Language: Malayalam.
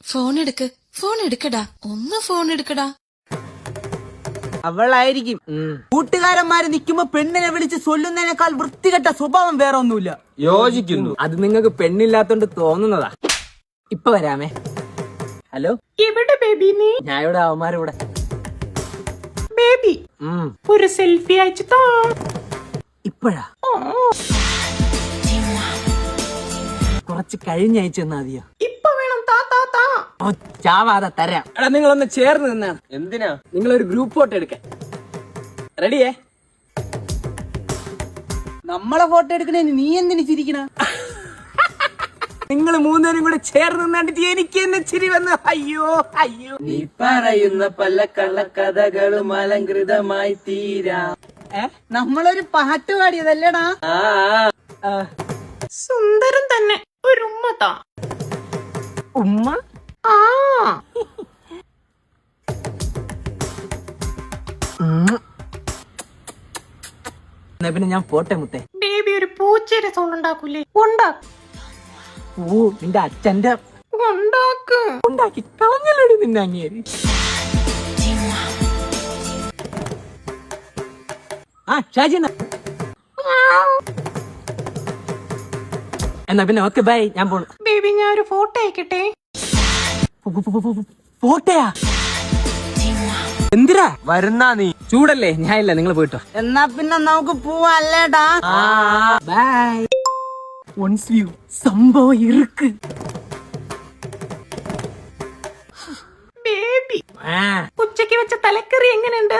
ഫോൺ എടുക്കടാ, ഒന്ന് ഫോൺ എടുക്കടാ. അവളായിരിക്കും. കൂട്ടുകാരന്മാര് നിക്കുമ്പോ പെണ്ണിനെ വിളിച്ച് ചൊല്ലുന്നതിനേക്കാൾ വൃത്തികെട്ട സ്വഭാവം വേറെ ഒന്നുമില്ല. യോജിക്കുന്നു. അത് നിങ്ങൾക്ക് പെണ്ണില്ലാത്തോണ്ട് തോന്നുന്നതാ. ഇപ്പൊ വരാമേ. ഹലോ, എവിടെ ബേബി നീ? ഞാൻ ഇവിടെ അവന്മാരിവിടെ. ബേബി ഒരു സെൽഫി അയച്ചു താ. ഇപ്പഴാ? കുറച്ച് കഴിഞ്ഞയച്ചു തന്നാ മതിയോ? ഇപ്പൊ വേണം. താ താ താ. ചാവാതെ തരാം. എടാ നിങ്ങളൊന്ന് ചേർന്ന് നിന്നാണ്. എന്തിനാ? നിങ്ങളൊരു ഗ്രൂപ്പ് ഫോട്ടോ എടുക്കാൻ റെഡിയേ? നമ്മളെ ഫോട്ടോ എടുക്കണേന് നീ എന്തിനു ചിരിക്കണ? നിങ്ങൾ മൂന്നുപേരും കൂടെ ചേർന്ന് നിന്നിട്ട് എനിക്ക് എന്നെ ചിരി വന്നു. അയ്യോ അയ്യോ. നീ പറയുന്ന പല കള്ളക്കഥകളും അലങ്കൃതമായി തീരാ. നമ്മളൊരു പാട്ട് പാടിയതല്ലേടാ? സുന്ദരം തന്നെ. ഒരു ഉമ്മ താ. ഉമ്മ? ആ എന്നാ പിന്നെ ഞാൻ പോട്ടെ മുത്തേ. ബേബി ഒരു പൂച്ചയുടെ സൗണ്ട് ഉണ്ടാക്കൂലേ? ഉണ്ടാക്ക്. ഓ, നിന്റെ അച്ഛന്റെ ഉണ്ടാക്ക്. ഉണ്ടാക്കി കളഞ്ഞല്ലോടി നിന്നെ അങ്ങേര്. ആ ഷാജി എന്നാ പിന്നെ ഓക്കെ ബൈ, ഞാൻ പോണു. ബേബി ഞാൻ ഒരു ഫോട്ടോ അയക്കട്ടെ? ഫോട്ടോയാ? എന്തിനാ വരുന്നാ നീ? ചൂടല്ലേ? ഞാൻ ഇല്ല, നിങ്ങൾ പോയിട്ടോ. എന്നാ പിന്നെ നമുക്ക് പോവാല്ലേടാ. ബൈ. ഒൺസ് വ്യൂ സംഭവം ഇറുക്ക്. ബേബി ഉച്ചക്ക് വെച്ച തലക്കറി എങ്ങനെയുണ്ട്?